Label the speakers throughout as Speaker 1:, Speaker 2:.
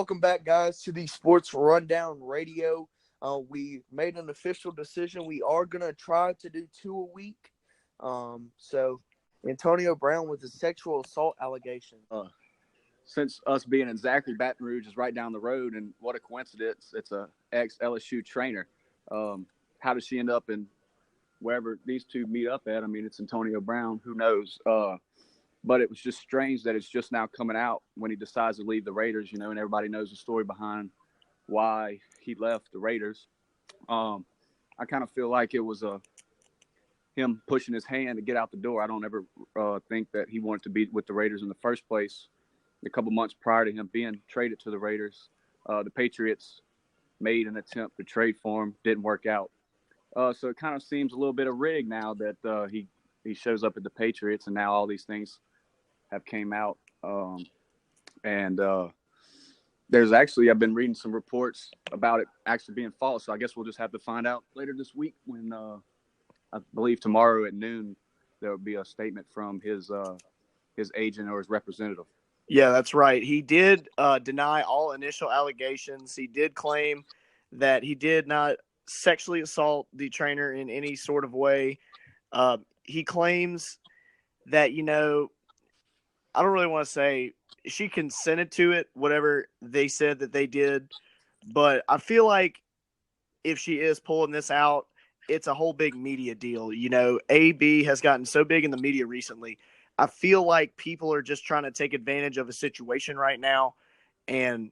Speaker 1: Welcome back, guys, to the Sports Rundown Radio. We made an official decision. We are going to try to do 2 a week. So Antonio Brown with a sexual assault allegation.
Speaker 2: Since us being in Zachary, Baton Rouge is right down the road, and what a coincidence, it's a ex-LSU trainer. How does she end up in wherever these two meet up at? I mean, it's Antonio Brown. Who knows? But it was just strange that it's just now coming out when he decides to leave the Raiders, and everybody knows the story behind why he left the Raiders. I kind of feel like it was him pushing his hand to get out the door. I don't ever think that he wanted to be with the Raiders in the first place. A couple months prior to him being traded to the Raiders, the Patriots made an attempt to trade for him. Didn't work out. So it kind of seems a little bit of rig now that he shows up at the Patriots, and now all these things have came out. There's actually, I've been reading some reports about it actually being false. So I guess we'll just have to find out later this week when I believe tomorrow at noon there will be a statement from his agent or his representative.
Speaker 3: Yeah, that's right. He did deny all initial allegations. He did claim that he did not sexually assault the trainer in any sort of way. He claims that, I don't really want to say she consented to it, whatever they said that they did. But I feel like if she is pulling this out, it's a whole big media deal. AB has gotten so big in the media recently. I feel like people are just trying to take advantage of a situation right now. And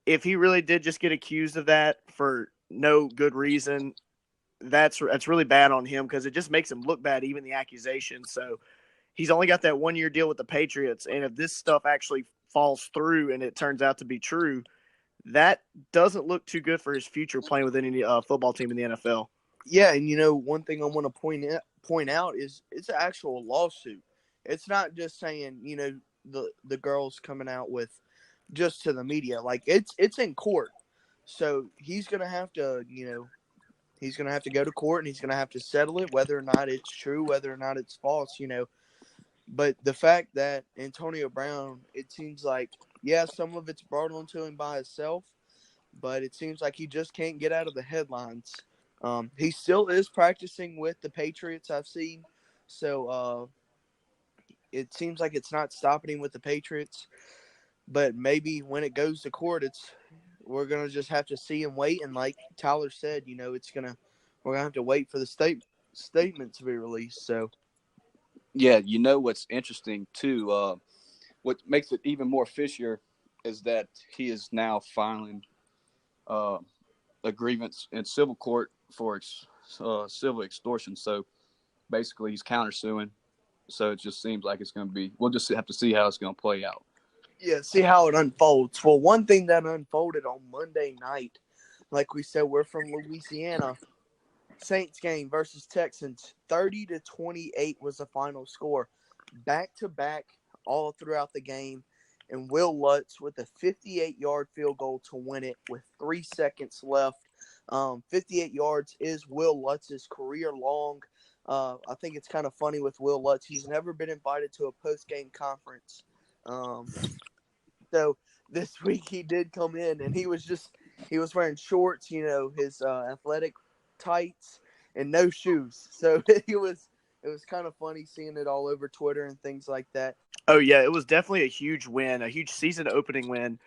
Speaker 3: if he really did just get accused of that for no good reason, that's really bad on him because it just makes him look bad, even the accusation. So he's only got that 1-year deal with the Patriots. And if this stuff actually falls through and it turns out to be true, that doesn't look too good for his future playing with any football team in the NFL.
Speaker 1: Yeah, and one thing I want to point out is it's an actual lawsuit. It's not just saying, the girl's coming out with just to the media. Like, it's in court. So he's going to have to, he's going to have to go to court and he's going to have to settle it, whether or not it's true, whether or not it's false, But the fact that Antonio Brown, it seems like, yeah, some of it's brought onto him by himself, but it seems like he just can't get out of the headlines. He still is practicing with the Patriots, I've seen. So it seems like it's not stopping him with the Patriots. But maybe when it goes to court, we're going to just have to see and wait. And like Tyler said, we're going to have to wait for the statement to be released. So.
Speaker 2: Yeah, what's interesting, too, what makes it even more fishier is that he is now filing a grievance in civil court for civil extortion. So basically he's countersuing. So it just seems like it's going to be – we'll just have to see how it's going to play out.
Speaker 1: Yeah, see how it unfolds. Well, one thing that unfolded on Monday night, like we said, we're from Louisiana – Saints game versus Texans, 30-28 was the final score. Back-to-back all throughout the game, and Will Lutz with a 58-yard field goal to win it with 3 seconds left. 58 yards is Will Lutz's career long. I think it's kind of funny with Will Lutz. He's never been invited to a post-game conference. So this week he did come in, and he was wearing shorts, his athletic tights and no shoes. So it was kind of funny seeing it all over Twitter and things like that.
Speaker 3: Oh yeah, it was definitely a huge win, a huge season opening win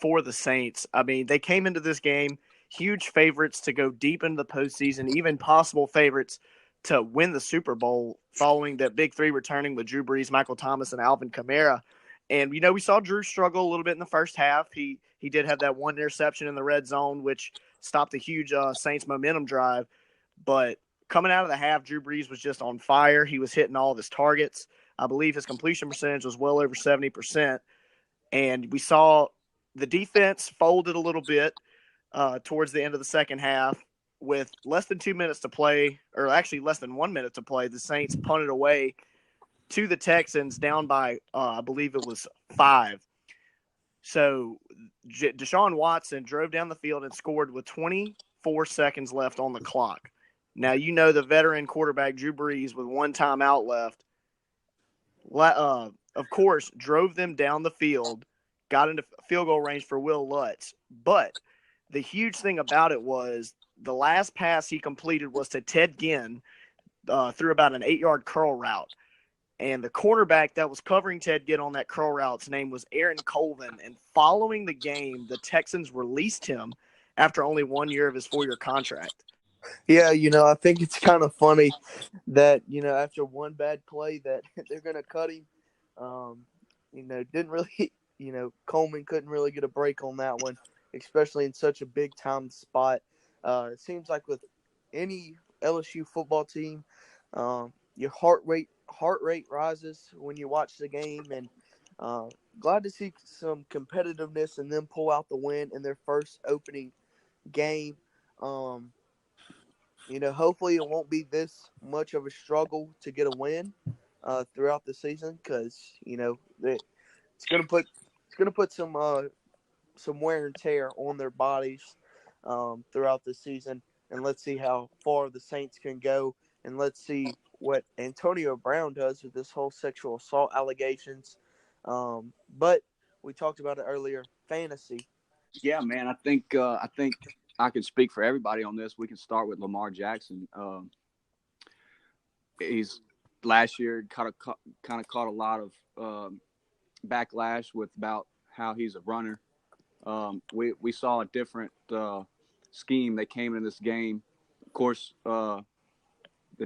Speaker 3: for the Saints. I mean, they came into this game huge favorites to go deep into the postseason, even possible favorites to win the Super Bowl following that big three returning with Drew Brees, Michael Thomas, and Alvin Kamara. And, we saw Drew struggle a little bit in the first half. He did have that one interception in the red zone, which stopped a huge Saints momentum drive. But coming out of the half, Drew Brees was just on fire. He was hitting all of his targets. I believe his completion percentage was well over 70%. And we saw the defense folded a little bit towards the end of the second half with less than 2 minutes to play, or actually less than 1 minute to play. The Saints punted away to the Texans down by, I believe it was 5. So Deshaun Watson drove down the field and scored with 24 seconds left on the clock. Now, the veteran quarterback Drew Brees with one timeout left, of course, drove them down the field, got into field goal range for Will Lutz. But the huge thing about it was the last pass he completed was to Ted Ginn through about an 8-yard curl route. And the cornerback that was covering Ted Ginn on that curl route's name was Aaron Colvin. And following the game, the Texans released him after only 1 year of his 4-year contract.
Speaker 1: Yeah, I think it's kind of funny that, after one bad play that they're going to cut him. Didn't really, Coleman couldn't really get a break on that one, especially in such a big time spot. It seems like with any LSU football team, your heart rate rises when you watch the game, and glad to see some competitiveness and them pull out the win in their first opening game. Hopefully it won't be this much of a struggle to get a win throughout the season, because it's gonna put some wear and tear on their bodies throughout the season. And let's see how far the Saints can go, and let's see what Antonio Brown does with this whole sexual assault allegations. But we talked about it earlier, fantasy.
Speaker 2: Yeah, man. I think I can speak for everybody on this. We can start with Lamar Jackson. He's last year kind of caught a lot of backlash with about how he's a runner. We saw a different scheme that came in this game. Of course, the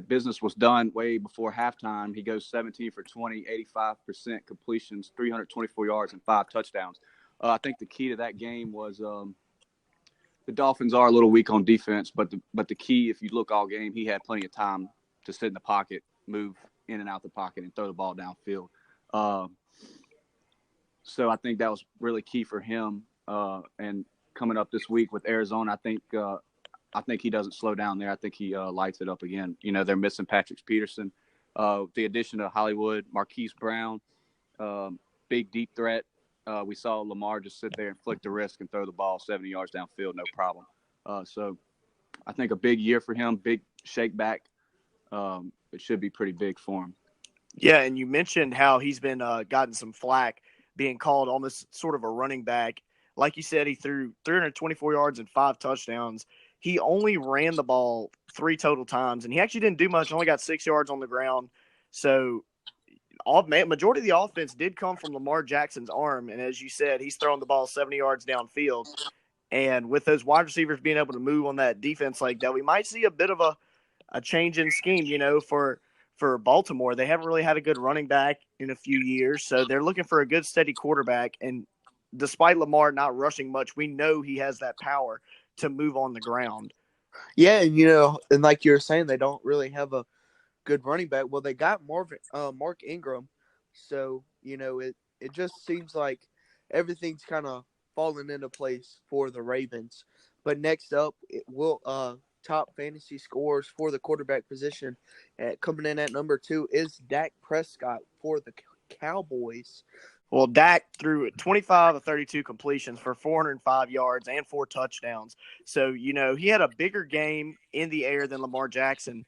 Speaker 2: business was done way before halftime. He goes 17 for 20, 85% completions, 324 yards, and 5 touchdowns. I think the key to that game was the Dolphins are a little weak on defense, but the key, if you look all game, he had plenty of time to sit in the pocket, move in and out the pocket, and throw the ball downfield. So I think that was really key for him. And coming up this week with Arizona, I think he doesn't slow down there. I think he lights it up again. They're missing Patrick Peterson. The addition of Hollywood, Marquise Brown, big deep threat. We saw Lamar just sit there and flick the wrist and throw the ball 70 yards downfield, no problem. So I think a big year for him, big shake back. It should be pretty big for him.
Speaker 3: Yeah, and you mentioned how he's been gotten some flack, being called almost sort of a running back. Like you said, he threw 324 yards and 5 touchdowns. He only ran the ball 3 total times, and he actually didn't do much. Only got 6 yards on the ground. So majority of the offense did come from Lamar Jackson's arm. And as you said, he's throwing the ball 70 yards downfield. And with those wide receivers being able to move on that defense like that, we might see a bit of a change in scheme, for Baltimore. They haven't really had a good running back in a few years, so they're looking for a good, steady quarterback. And despite Lamar not rushing much, we know he has that power to move on the ground.
Speaker 1: Yeah, and and like you were saying, they don't really have a good running back. Well, they got Mark Ingram, so it just seems like everything's kind of falling into place for the Ravens. But next up, it will top fantasy scores for the quarterback position, coming in at number 2 is Dak Prescott for the Cowboys.
Speaker 3: Well, Dak threw 25 of 32 completions for 405 yards and 4 touchdowns. So, he had a bigger game in the air than Lamar Jackson.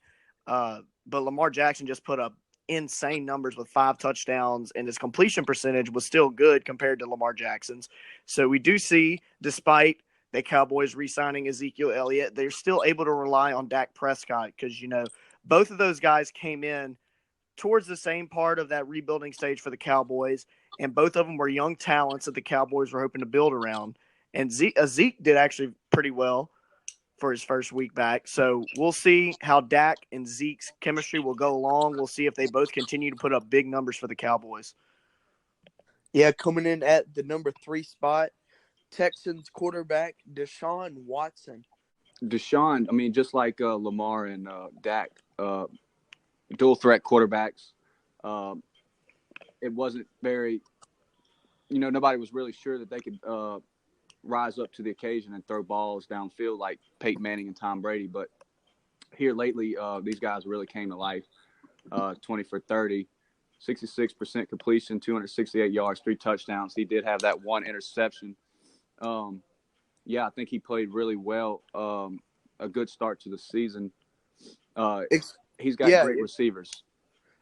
Speaker 3: But Lamar Jackson just put up insane numbers with 5 touchdowns, and his completion percentage was still good compared to Lamar Jackson's. So we do see, despite the Cowboys re-signing Ezekiel Elliott, they're still able to rely on Dak Prescott because, both of those guys came in towards the same part of that rebuilding stage for the Cowboys, and both of them were young talents that the Cowboys were hoping to build around. And Zeke did actually pretty well for his first week back. So we'll see how Dak and Zeke's chemistry will go along. We'll see if they both continue to put up big numbers for the Cowboys.
Speaker 1: Yeah, coming in at the number 3 spot, Texans quarterback Deshaun Watson.
Speaker 2: Deshaun, just like Lamar and Dak, dual threat quarterbacks. It wasn't very, nobody was really sure that they could rise up to the occasion and throw balls downfield like Peyton Manning and Tom Brady. But here lately, these guys really came to life. 20 for 30, 66% completion, 268 yards, 3 touchdowns. He did have that 1 interception. I think he played really well. A good start to the season. He's got great receivers.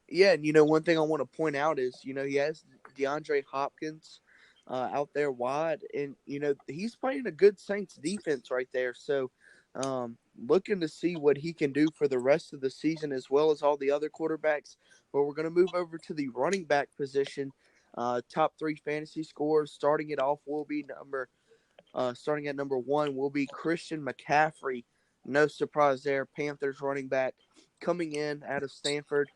Speaker 1: Yeah, and one thing I want to point out is, he has DeAndre Hopkins, out there wide, and he's playing a good Saints defense right there. So, looking to see what he can do for the rest of the season, as well as all the other quarterbacks. But we're going to move over to the running back position. Top three fantasy scores. Starting it off will be starting at number one will be Christian McCaffrey. No surprise there. Panthers running back coming in out of Stanford.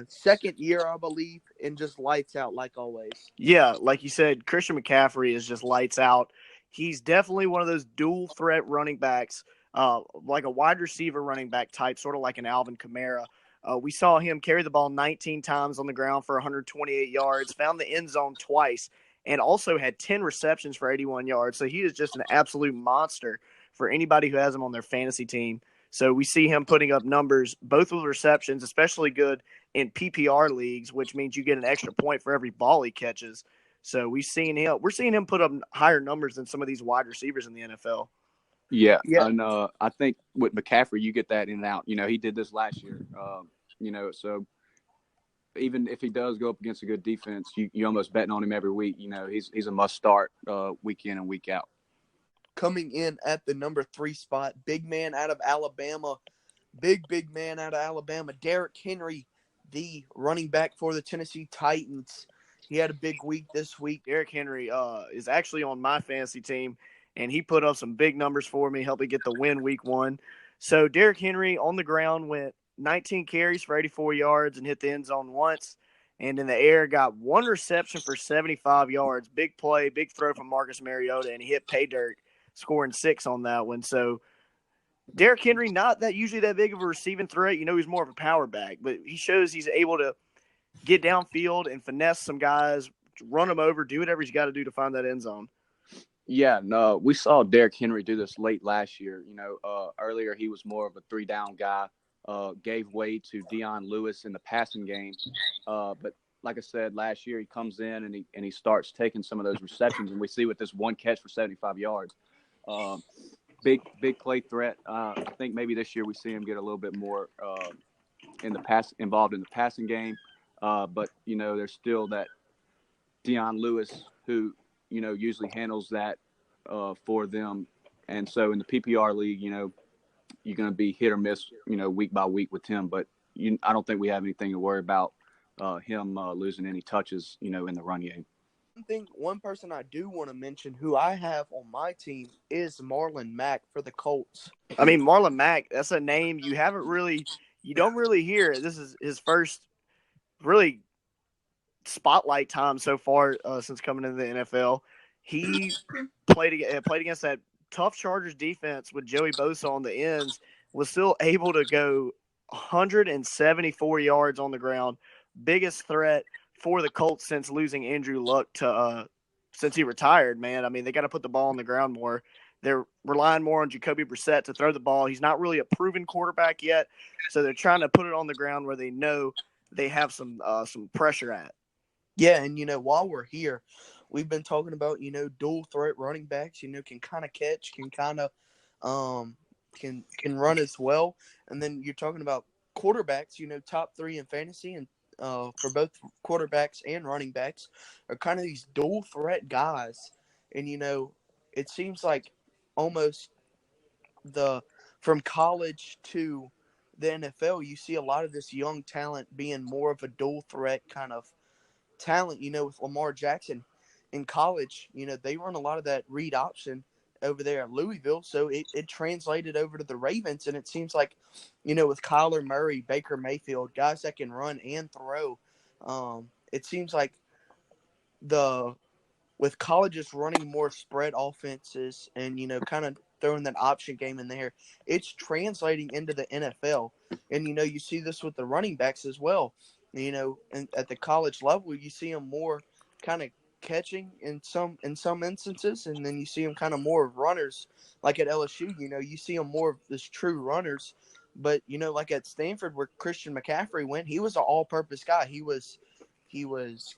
Speaker 1: Second year, I believe, and just lights out like always.
Speaker 3: Yeah, like you said, Christian McCaffrey is just lights out. He's definitely one of those dual threat running backs, like a wide receiver running back type, sort of like an Alvin Kamara. We saw him carry the ball 19 times on the ground for 128 yards, found the end zone twice, and also had 10 receptions for 81 yards. So he is just an absolute monster for anybody who has him on their fantasy team. So we see him putting up numbers, both with receptions, especially good in PPR leagues, which means you get an extra point for every ball he catches. So we're seeing him put up higher numbers than some of these wide receivers in the NFL.
Speaker 2: Yeah,
Speaker 1: Yeah,
Speaker 2: and I think with McCaffrey, you get that in and out. He did this last year. So even if he does go up against a good defense, you almost betting on him every week. He's a must start week in and week out.
Speaker 1: coming in at the number three spot, big man out of Alabama, big man out of Alabama, Derrick Henry, the running back for the Tennessee Titans. He had a big week this week.
Speaker 3: Derrick Henry is actually on my fantasy team, and he put up some big numbers for me, helping get the win week one. So Derrick Henry on the ground went 19 carries for 84 yards and hit the end zone once. And in the air, got one reception for 75 yards. Big play, big throw from Marcus Mariota, and he hit pay dirt, scoring 6 on that one. So Derrick Henry, not that usually that big of a receiving threat. He's more of a power back, but he shows he's able to get downfield and finesse some guys, run them over, do whatever he's got to do to find that end zone.
Speaker 2: Yeah, no, we saw Derrick Henry do this late last year. Earlier he was more of a 3-down guy, gave way to Deion Lewis in the passing game. But like I said, last year he comes in and he starts taking some of those receptions, and we see with this one catch for 75 yards. Big play threat. I think maybe this year we see him get a little bit more involved in the passing game. But there's still that Deion Lewis who usually handles that for them. And so in the PPR league, you're going to be hit or miss, week by week with him. But I don't think we have anything to worry about him losing any touches, in the run game.
Speaker 1: One person I do want to mention who I have on my team is Marlon Mack for the Colts.
Speaker 3: I mean, Marlon Mack, that's a name you don't really hear. This is his first really spotlight time so far since coming into the NFL. He played against that tough Chargers defense with Joey Bosa on the ends, was still able to go 174 yards on the ground. Biggest threat for the Colts since losing Andrew Luck since he retired, man. I mean, they got to put the ball on the ground more. They're relying more on Jacoby Brissett to throw the ball. He's not really a proven quarterback yet, so they're trying to put it on the ground where they know they have some pressure at.
Speaker 1: Yeah, and while we're here, we've been talking about dual threat running backs. Can kind of catch, can kind of can run as well. And then you're talking about quarterbacks. Top three in fantasy and for both quarterbacks and running backs are kind of these dual threat guys. And it seems like almost from college to the NFL, you see a lot of this young talent being more of a dual threat kind of talent. With Lamar Jackson in college, they run a lot of that read option over there at Louisville, so it translated over to the Ravens, and it seems like, with Kyler Murray, Baker Mayfield, guys that can run and throw, it seems like with colleges running more spread offenses and, kind of throwing that option game in there, it's translating into the NFL. And, you see this with the running backs as well. And at the college level, you see them more kind of catching in some instances, and then you see them kind of more of runners. Like at LSU, you see them more of this true runners. But, like at Stanford where Christian McCaffrey went, he was an all-purpose guy. He was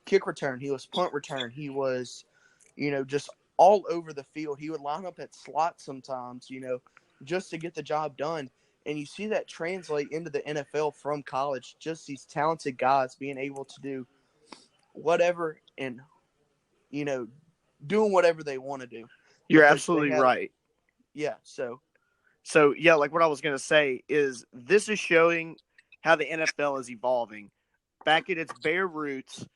Speaker 1: kick return. He was punt return. He was, just all over the field. He would line up at slot sometimes, just to get the job done. And you see that translate into the NFL from college, just these talented guys being able to do whatever and, doing whatever they want to do.
Speaker 3: You're absolutely right.
Speaker 1: Yeah.
Speaker 3: So yeah, like what I was going to say is this is showing how the NFL is evolving. Back at its bare roots,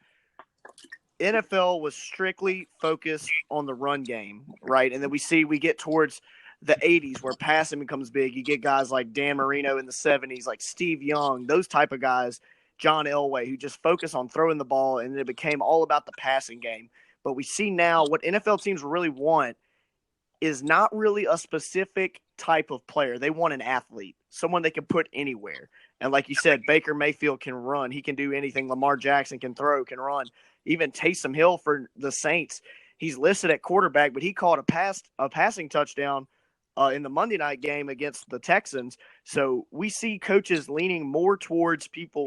Speaker 3: NFL was strictly focused on the run game, right? And then we get towards the 80s where passing becomes big. You get guys like Dan Marino in the 70s, like Steve Young, those type of guys, John Elway, who just focus on throwing the ball, and it became all about the passing game. But we see now what NFL teams really want is not really a specific type of player. They want an athlete, someone they can put anywhere. And like you said, Baker Mayfield can run. He can do anything. Lamar Jackson can throw, can run. Even Taysom Hill for the Saints, he's listed at quarterback, but he caught a passing touchdown in the Monday night game against the Texans. So we see coaches leaning more towards people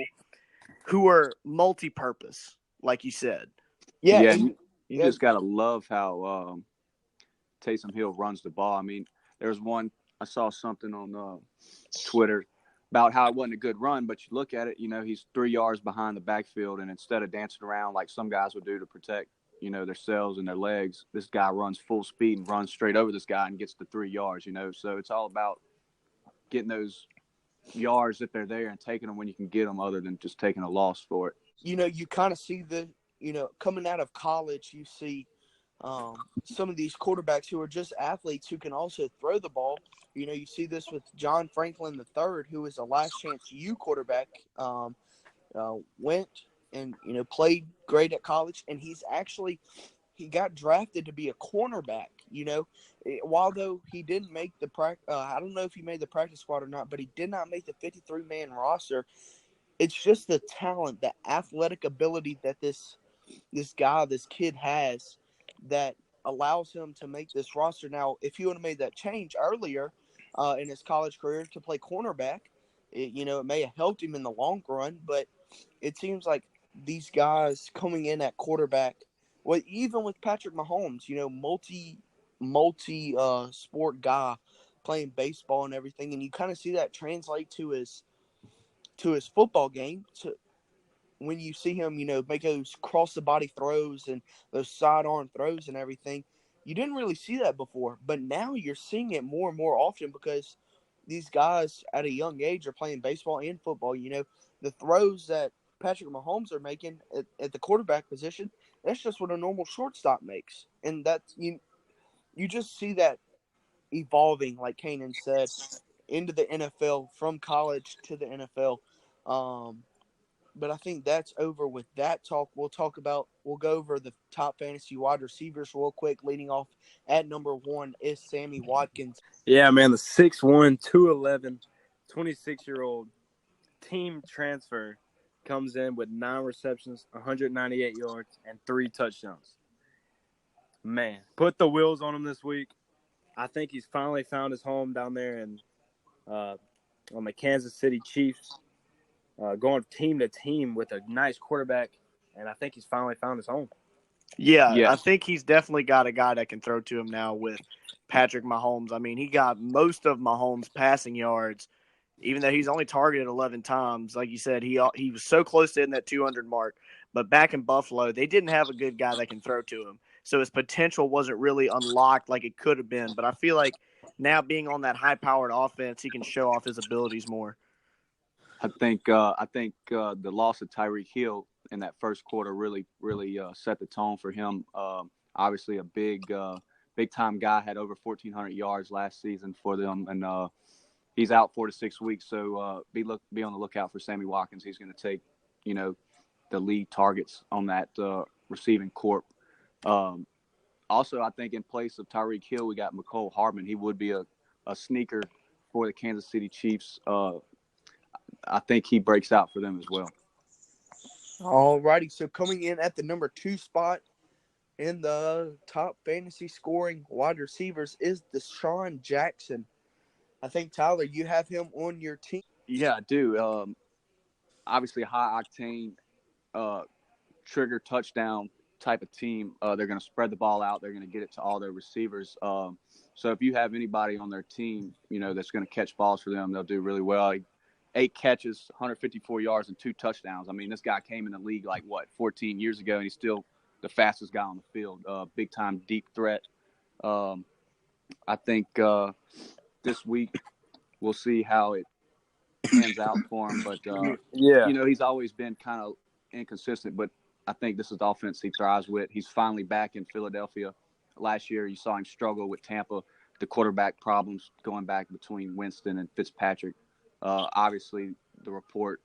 Speaker 3: who are multi-purpose, like you said.
Speaker 2: Yeah, you just got to love how Taysom Hill runs the ball. I mean, there's one, I saw something on Twitter about how it wasn't a good run, but you look at it, he's 3 yards behind the backfield, and instead of dancing around like some guys would do to protect, themselves and their legs, this guy runs full speed and runs straight over this guy and gets the 3 yards, So it's all about getting those yards if they're there and taking them when you can get them other than just taking a loss for it.
Speaker 1: You kind of see coming out of college, you see some of these quarterbacks who are just athletes who can also throw the ball. You see this with John Franklin III, who is a last chance U quarterback, went and, played great at college. And he got drafted to be a cornerback, while though he didn't make the I don't know if he made the practice squad or not, but he did not make the 53-man roster. It's just the talent, the athletic ability that this kid has that allows him to make this roster. Now, if he would have made that change earlier in his college career to play cornerback, it may have helped him in the long run, but it seems like these guys coming in at quarterback, well, even with Patrick Mahomes, multi sport guy playing baseball and everything, and you kind of see that translate to his football game. When you see him, make those cross the body throws and those sidearm throws and everything, you didn't really see that before, but now you're seeing it more and more often because these guys at a young age are playing baseball and football. The throws that Patrick Mahomes are making at the quarterback position, that's just what a normal shortstop makes. And that's, you just see that evolving, like Kanan said, into the NFL, from college to the NFL. But I think that's over with that talk. We'll go over the top fantasy wide receivers real quick. Leading off at number 1 is Sammy Watkins.
Speaker 4: Yeah, man, the 6'1", 211, 26-year-old team transfer comes in with 9 receptions, 198 yards, and 3 touchdowns. Man, put the wheels on him this week. I think he's finally found his home down there on the Kansas City Chiefs. Going team to team with a nice quarterback, and I think he's finally found his home.
Speaker 3: Yeah, yes. I think he's definitely got a guy that can throw to him now with Patrick Mahomes. I mean, he got most of Mahomes' passing yards, even though he's only targeted 11 times. Like you said, he was so close to hitting that 200 mark. But back in Buffalo, they didn't have a good guy that can throw to him. So his potential wasn't really unlocked like it could have been. But I feel like now being on that high-powered offense, he can show off his abilities more.
Speaker 2: I think the loss of Tyreek Hill in that first quarter really set the tone for him. Obviously, a big time guy, had over 1,400 yards last season for them, and he's out 4 to 6 weeks. So be on the lookout for Sammy Watkins. He's going to take the lead targets on that receiving corp. Also, I think in place of Tyreek Hill, we got McCole Hardman. He would be a sneaker for the Kansas City Chiefs. I think he breaks out for them as well.
Speaker 1: All righty. So coming in at the number 2 spot in the top fantasy scoring wide receivers is Deshaun Jackson. I think, Tyler, you have him on your team.
Speaker 2: Yeah, I do. Obviously, high octane, trigger touchdown type of team. They're going to spread the ball out. They're going to get it to all their receivers. So if you have anybody on their team, that's going to catch balls for them, they'll do really well. 8 catches, 154 yards, and 2 touchdowns. I mean, this guy came in the league 14 years ago, and he's still the fastest guy on the field, big time deep threat. I think this week we'll see how it pans out for him. But
Speaker 4: Yeah.
Speaker 2: he's always been kind of inconsistent. But I think this is the offense he thrives with. He's finally back in Philadelphia. Last year, you saw him struggle with Tampa, the quarterback problems going back between Winston and Fitzpatrick. Obviously, the report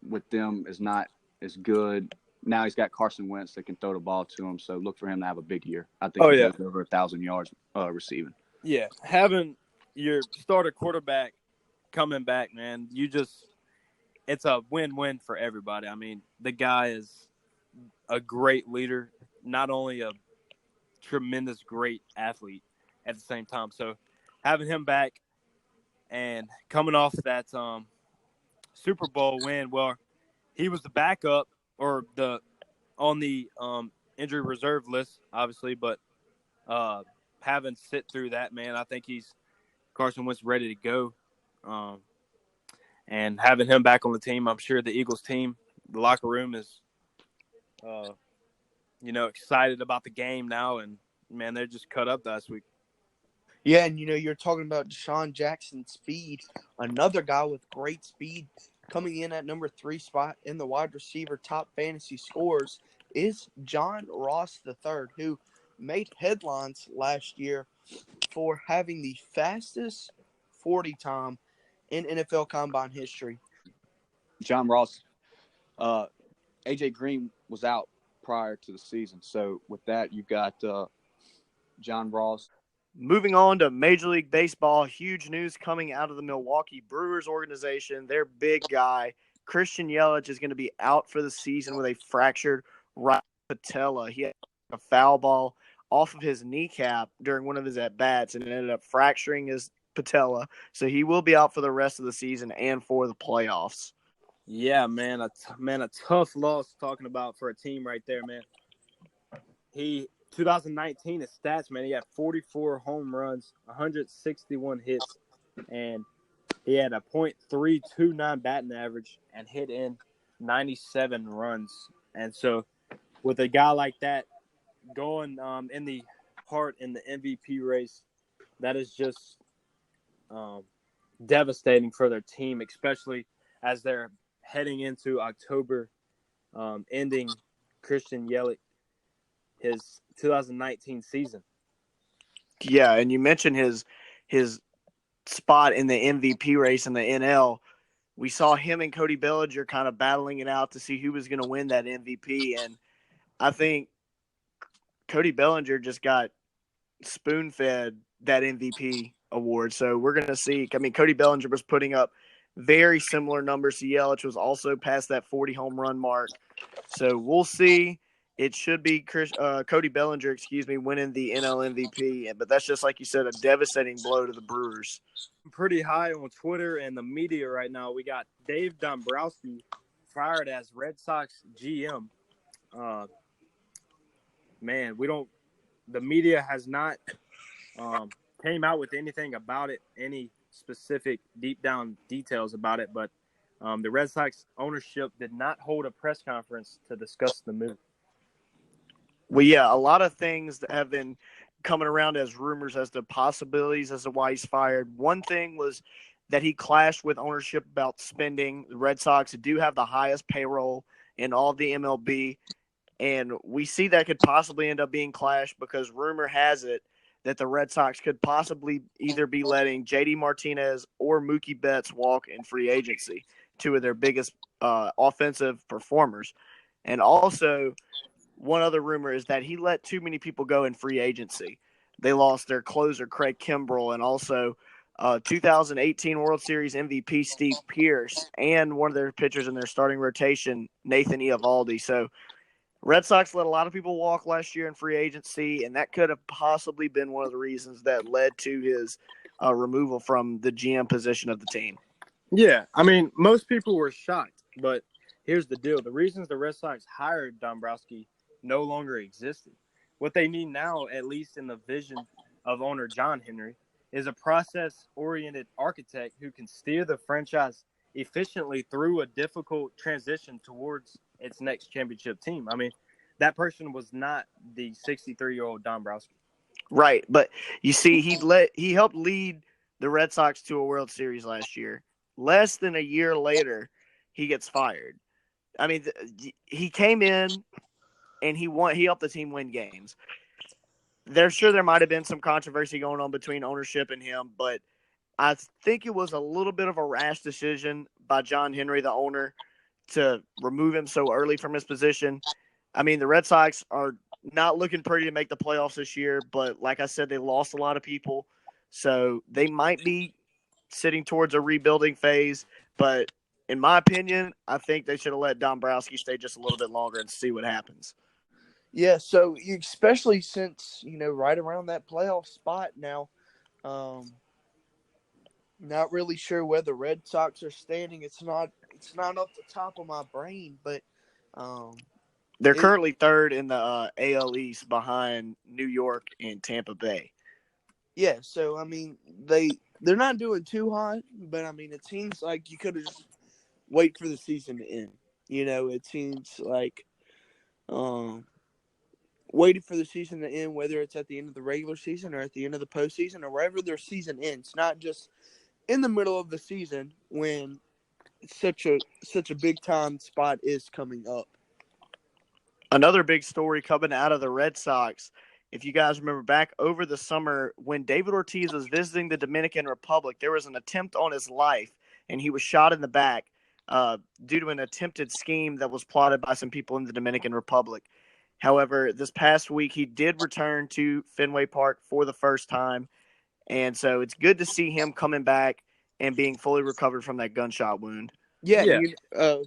Speaker 2: with them is not as good. Now he's got Carson Wentz that can throw the ball to him, so look for him to have a big year. I think he goes over 1,000 yards receiving.
Speaker 4: Yeah, having your starter quarterback coming back, man, it's a win-win for everybody. I mean, the guy is a great leader, not only a tremendous great athlete at the same time. So having him back and coming off that Super Bowl win, well, he was the backup or on the injury reserve list, obviously, but having sit through that, man, I think Carson Wentz ready to go. And having him back on the team, I'm sure the Eagles team, the locker room is, excited about the game now. And, man, they're just cut up last week.
Speaker 1: Yeah, and you're talking about Deshaun Jackson's speed, another guy with great speed coming in at number 3 spot in the wide receiver top fantasy scores is John Ross III, who made headlines last year for having the fastest 40 time in NFL Combine history.
Speaker 2: John Ross, AJ Green was out prior to the season, so with that, you've got John Ross.
Speaker 3: Moving on to Major League Baseball, huge news coming out of the Milwaukee Brewers organization. Their big guy, Christian Yelich, is going to be out for the season with a fractured right patella. He had a foul ball off of his kneecap during one of his at-bats, and it ended up fracturing his patella. So he will be out for the rest of the season and for the playoffs.
Speaker 4: Yeah, man, a tough loss talking about for a team right there, man. 2019, his stats, man, he had 44 home runs, 161 hits, and he had a .329 batting average and hit in 97 runs. And so with a guy like that going in the MVP race, that is just devastating for their team, especially as they're heading into October, ending Christian Yelich his 2019 season.
Speaker 3: Yeah, and you mentioned his spot in the MVP race in the NL. We saw him and Cody Bellinger kind of battling it out to see who was going to win that MVP, and I think Cody Bellinger just got spoon-fed that MVP award. So we're going to see – I mean, Cody Bellinger was putting up very similar numbers to Yelich, was also past that 40 home run mark. So we'll see. It should be Cody Bellinger, winning the NL MVP. But that's just, like you said, a devastating blow to the Brewers.
Speaker 4: Pretty high on Twitter and the media right now. We got Dave Dombrowski fired as Red Sox GM. Man, the media has not came out with anything about it, any specific deep down details about it. But the Red Sox ownership did not hold a press conference to discuss the move.
Speaker 3: Well, yeah, a lot of things that have been coming around as rumors as to possibilities as to why he's fired. One thing was that he clashed with ownership about spending. The Red Sox do have the highest payroll in all of the MLB, and we see that could possibly end up being clashed because rumor has it that the Red Sox could possibly either be letting JD Martinez or Mookie Betts walk in free agency, two of their biggest offensive performers. And also, one other rumor is that he let too many people go in free agency. They lost their closer, Craig Kimbrell, and also 2018 World Series MVP Steve Pearce, and one of their pitchers in their starting rotation, Nathan Eovaldi. So Red Sox let a lot of people walk last year in free agency, and that could have possibly been one of the reasons that led to his removal from the GM position of the team.
Speaker 4: Yeah, I mean, most people were shocked, but here's the deal. The reasons the Red Sox hired Dombrowski no longer existed. What they need now, at least in the vision of owner John Henry, is a process-oriented architect who can steer the franchise efficiently through a difficult transition towards its next championship team. I mean, that person was not the 63-year-old Dombrowski.
Speaker 3: Right, but you see, he helped lead the Red Sox to a World Series last year. Less than a year later, he gets fired. I mean, he came in and he won. He helped the team win games. There might have been some controversy going on between ownership and him, but I think it was a little bit of a rash decision by John Henry, the owner, to remove him so early from his position. I mean, the Red Sox are not looking pretty to make the playoffs this year, but like I said, they lost a lot of people. So they might be sitting towards a rebuilding phase. But in my opinion, I think they should have let Dombrowski stay just a little bit longer and see what happens.
Speaker 1: Yeah, so especially since, right around that playoff spot now, not really sure where the Red Sox are standing. It's not off the top of my brain, but
Speaker 3: they're currently third in the AL East behind New York and Tampa Bay.
Speaker 1: Yeah, so I mean they're not doing too hot, but I mean it seems like you could have just wait for the season to end. It seems like waiting for the season to end, whether it's at the end of the regular season or at the end of the postseason or wherever their season ends, not just in the middle of the season when such a big time spot is coming up.
Speaker 3: Another big story coming out of the Red Sox. If you guys remember back over the summer when David Ortiz was visiting the Dominican Republic, there was an attempt on his life, and he was shot in the back due to an attempted scheme that was plotted by some people in the Dominican Republic. However, this past week, he did return to Fenway Park for the first time, and so it's good to see him coming back and being fully recovered from that gunshot wound.
Speaker 1: Yeah.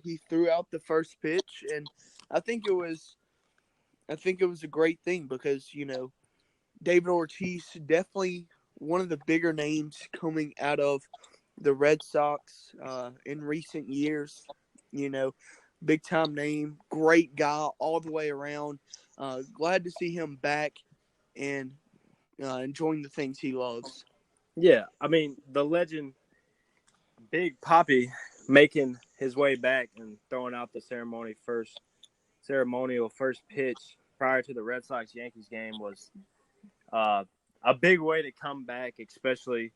Speaker 1: He threw out the first pitch, and I think it was a great thing because, David Ortiz, definitely one of the bigger names coming out of the Red Sox in recent years. Big time name, great guy all the way around. Glad to see him back and enjoying the things he loves.
Speaker 4: Yeah, I mean, the legend, Big Papi, making his way back and throwing out the ceremonial first pitch prior to the Red Sox-Yankees game was a big way to come back, especially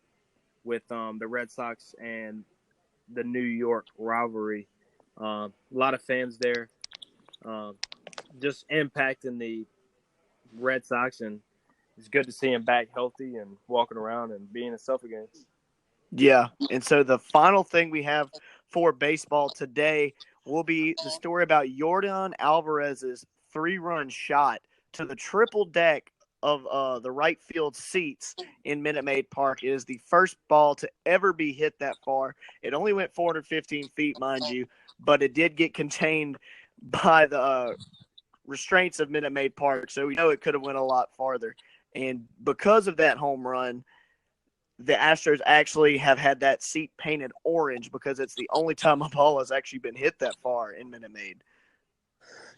Speaker 4: with the Red Sox and the New York rivalry. A lot of fans there, just impacting the Red Sox, and it's good to see him back healthy and walking around and being himself again.
Speaker 3: Yeah, and so the final thing we have for baseball today will be the story about Yordan Alvarez's 3-run shot to the triple deck of the right field seats in Minute Maid Park. It is the first ball to ever be hit that far. It only went 415 feet, mind you, but it did get contained by the restraints of Minute Maid Park, so we know it could have went a lot farther. And because of that home run, the Astros actually have had that seat painted orange because it's the only time a ball has actually been hit that far in Minute Maid.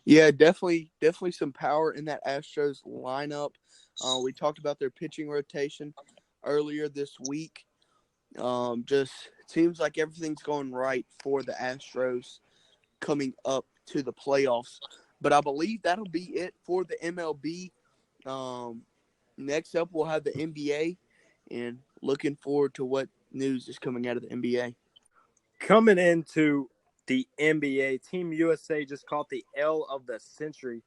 Speaker 1: Yeah, definitely some power in that Astros lineup. We talked about their pitching rotation earlier this week. Just seems like everything's going right for the Astros coming up to the playoffs. But I believe that'll be it for the MLB. Next up, we'll have the NBA, and looking forward to what news is coming out of the NBA.
Speaker 4: Coming into the NBA, Team USA just caught the L of the century.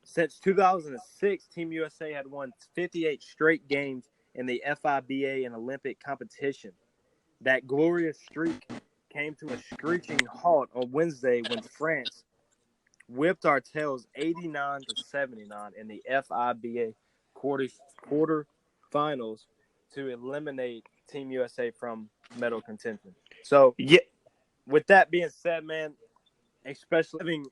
Speaker 4: Since 2006, Team USA had won 58 straight games in the FIBA and Olympic competition. That glorious streak came to a screeching halt on Wednesday when France whipped our tails 89-79 in the FIBA quarterfinals to eliminate Team USA from medal contention. So,
Speaker 3: Yeah,
Speaker 4: with that being said, man, especially having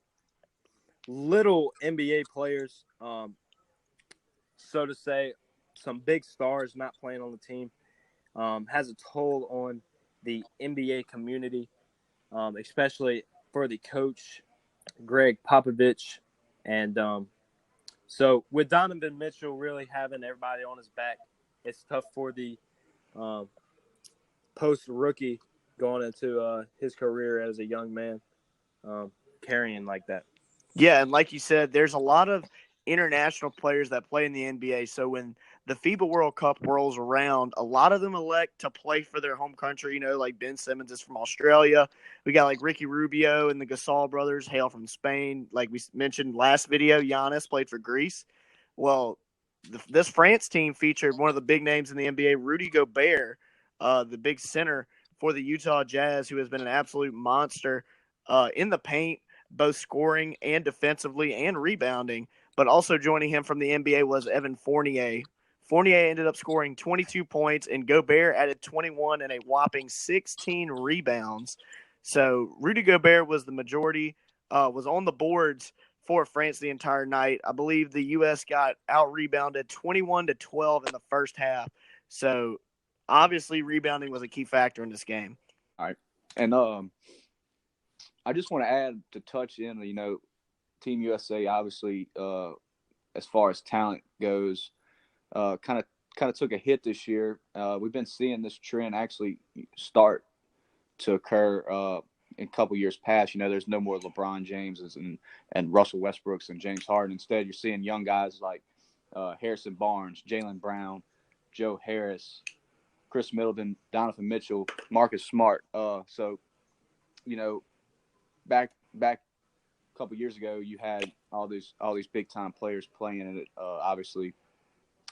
Speaker 4: little NBA players, so to say, some big stars not playing on the team, has a toll on the NBA community, especially for the coach, Greg Popovich. And so with Donovan Mitchell really having everybody on his back, it's tough for the post-rookie going into his career as a young man, carrying like that.
Speaker 3: Yeah, and like you said, there's a lot of international players that play in the NBA. So when the FIBA World Cup rolls around, a lot of them elect to play for their home country. Like Ben Simmons is from Australia. We got like Ricky Rubio and the Gasol brothers hail from Spain. Like we mentioned last video, Giannis played for Greece. Well, this France team featured one of the big names in the NBA, Rudy Gobert, the big center for the Utah Jazz, who has been an absolute monster in the paint, both scoring and defensively and rebounding. But also joining him from the NBA was Evan Fournier. Fournier ended up scoring 22 points, and Gobert added 21 and a whopping 16 rebounds. So Rudy Gobert was the majority, was on the boards for France the entire night. I believe the U.S. got out rebounded 21-12 in the first half. So obviously rebounding was a key factor in this game.
Speaker 2: All right. And I just want to add to touch in, Team USA obviously, as far as talent goes, kind of took a hit this year. We've been seeing this trend actually start to occur in a couple years past. There's no more LeBron Jameses and Russell Westbrooks and James Harden. Instead, you're seeing young guys like Harrison Barnes, Jaylen Brown, Joe Harris, Chris Middleton, Donovan Mitchell, Marcus Smart. So, back a couple years ago, you had all these big time players playing, and it obviously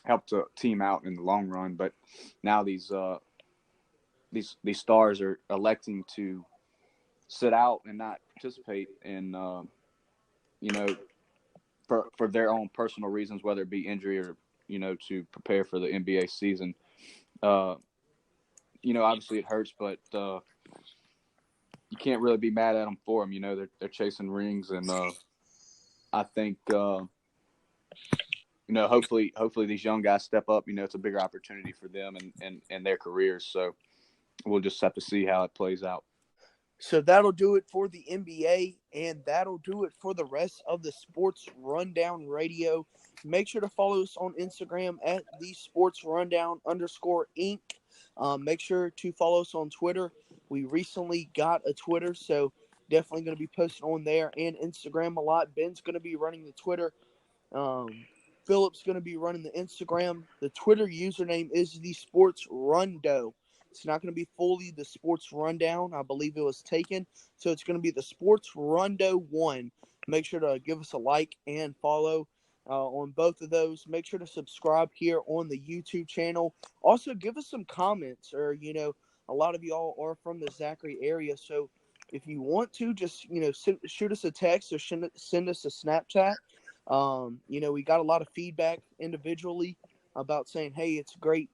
Speaker 2: helped a team out in the long run. But now these stars are electing to sit out and not participate in for their own personal reasons, whether it be injury or to prepare for the NBA season. Obviously it hurts, but you can't really be mad at them for them. They're chasing rings, and I think hopefully these young guys step up. It's a bigger opportunity for them and their careers. So we'll just have to see how it plays out.
Speaker 1: So that'll do it for the NBA, and that'll do it for the rest of the Sports Rundown Radio. Make sure to follow us on Instagram at the Sports Rundown _Inc. Make sure to follow us on Twitter. We recently got a Twitter, so definitely going to be posting on there and Instagram a lot. Ben's going to be running the Twitter. Philip's going to be running the Instagram. The Twitter username is the Sports Rundo. It's not going to be fully the Sports Rundown. I believe it was taken. So it's going to be the Sports Rundo 1. Make sure to give us a like and follow on both of those. Make sure to subscribe here on the YouTube channel. Also, give us some comments, or, a lot of y'all are from the Zachary area. So if you want to, just, shoot us a text or send us a Snapchat. We got a lot of feedback individually about saying, hey, it's great.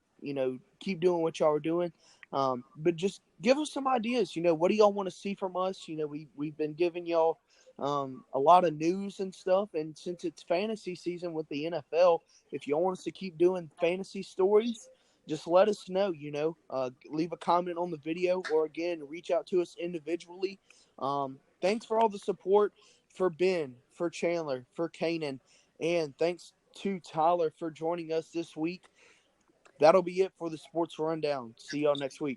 Speaker 1: Keep doing what y'all are doing. But just give us some ideas. What do y'all want to see from us? We've been giving y'all a lot of news and stuff. And since it's fantasy season with the NFL, if y'all want us to keep doing fantasy stories, just let us know, leave a comment on the video, or again, reach out to us individually. Thanks for all the support for Ben, for Chandler, for Kanan, and thanks to Tyler for joining us this week. That'll be it for the Sports Rundown. See y'all next week.